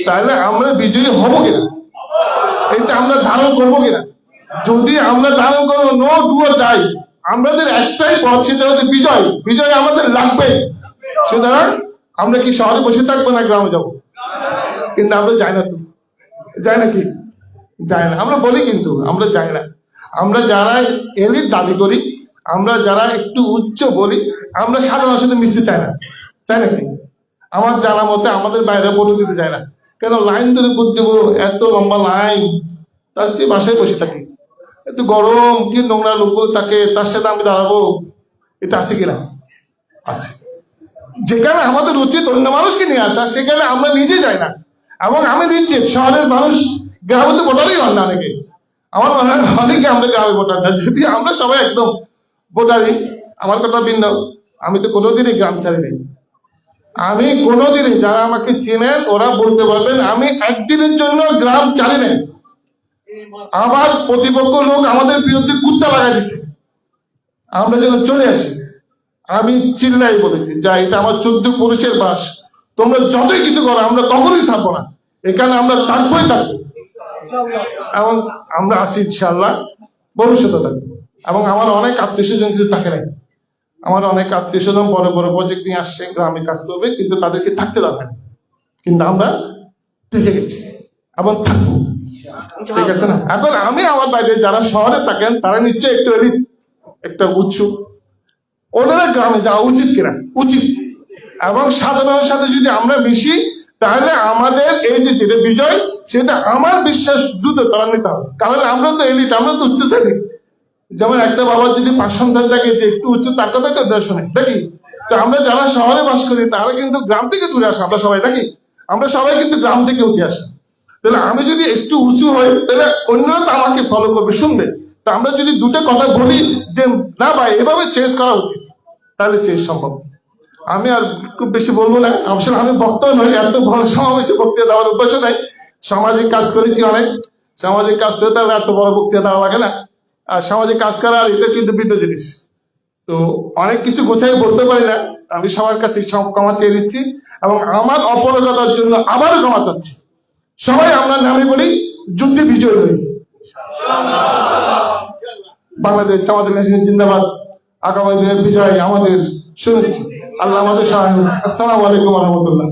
তাহলে আমরা বিজয়ী হব কিনা, এটা আমরা ধারণ করবো কিনা। যদি আমরা ধারণ করবো নো ডু অর ডাই, আমাদের একটাই পথ, সেটা হচ্ছে বিজয়। বিজয় আমাদের লাগবে। সুতরাং আমরা কি শহরে বসে থাকবো না গ্রামে যাবো? কিন্তু আমরা যাই না তো, যাই না কি যাই না, আমরা বলি কিন্তু আমরা যাই না। আমরা যারা এলিট দাবি করি, আমরা যারা একটু উচ্চ বলি, আমরা সাধারণ সাথে মিশতে চাই না, চাই নাকি? আমার জানা মতে আমাদের বাইরে ভোট দিতে যায় না। কেন? লাইন ধরে ভোট দেবো, এত লম্বা লাইন, তার চেয়ে বাসায় বসে থাকি। এত গরম, কি নোংরা লোকগুলো থাকে, তার সাথে আমি দাঁড়াবো, এটা আছে কিনা? আছে। যেখানে আমাদের উচিত অন্য মানুষকে নিয়ে আসা, সেখানে আমরা নিজে যাই না। এবং আমি নিশ্চিত শহরের মানুষ গ্রামে তো ভোটারই হন না অনেকে। আমার মনে হয় অনেকে আমরা গ্রামে ভোটার না। যদি আমরা সবাই একদম ভোটারই, আমার কথা ভিন্ন। আমি তো কোনোদিনই গ্রাম ছাড়িনি। আমি কোনোদিনই, যারা আমাকে চেনেন ওরা বলতে পারবেন, আমি একদিনের জন্য গ্রাম ছাড়ি নাই। আবার প্রতিপক্ষ লোক আমাদের বিরুদ্ধে কুত্তা লাগাই দিছে, আমরা যেন চলে আসি। আমি চিল্লাই বলেছি, যা এটা আমার 14 পুরুষের বাস, তোমরা যতই কিছু করো আমরা কখনোই ছাড়বো না, এখানে আমরা থাকবোই থাকবো। এবং আমরা আছি ইনশাআল্লাহ, ভবিষ্যতে থাকবো। এবং আমার অনেক আত্মীয় স্বজন কিন্তু থাকে নাই। আমার অনেক আত্মীয় স্বজন বড় বড় প্রজেক্ট নিয়ে আসছে, গ্রামে কাজ করবে, কিন্তু তাদেরকে থাকতে দেওয়া, কিন্তু আমরা থেকে গেছি এবং থাকবো। ঠিক আছে না? এখন আমি আমার বাইরে যারা শহরে থাকেন, তারা নিশ্চয়ই একটু এলিট, একটা উৎসুক, ওনারা গ্রামে যাওয়া উচিত কিনা? উচিত। এবং সাধারণের সাথে যদি আমরা মিশি, তাহলে আমাদের এই যে যেটা বিজয়, সেটা আমার বিশ্বাস দ্রুত ত্বরান্বিত হবে। কারণ আমরা তো এলিট, আমরা তো উচ্চ থাকি। যেমন একটা বাবার যদি 5 সন্তান থাকে, যে একটু উচ্চ, তার কথা একটা দর্শনে দেখি। তো আমরা যারা শহরে বাস করি, তারা কিন্তু গ্রাম থেকে দূরে আসে। আমরা সবাই নাকি, আমরা সবাই কিন্তু গ্রাম থেকে উঠে আসি। তাহলে আমি যদি একটু উঁচু হই, তাহলে অন্যরা তো আমাকে ফলো করবে, শুনবে। তা আমরা যদি দুটো কথা বলি যে না ভাই এভাবে চেঞ্জ করা উচিত, তাহলে চেঞ্জ সম্ভব। আমি আর খুব বেশি বলবো না। আসলে আমি বক্তা নই, এত বড় সমাবেশে বক্তৃতা দেওয়ার অভ্যাস নাই। সামাজিক কাজ করেছি অনেক, সামাজিক কাজ করতে হলে এত বড় বক্তৃতা দেওয়া লাগে না। আর সামাজিক কাজ করা আর এটা কিন্তু ভিন্ন জিনিস। তো অনেক কিছু গোছাই বলতে পারি না, আমি সবার কাছে ক্ষমা চেয়ে নিচ্ছি এবং আমার অপরগতার জন্য আবারও ক্ষমা চাচ্ছি। সবাই আমরা নামে বলি, যুদ্ধে বিজয় হই। বাংলাদেশ জামাত ইসলামী জিন্দাবাদ। আগামী দিনের বিজয় আমাদের সুনিশ্চিত। আল্লাহ আমাদের সহায় হোক। আসসালামু আলাইকুম ওয়া রাহমাতুল্লাহ।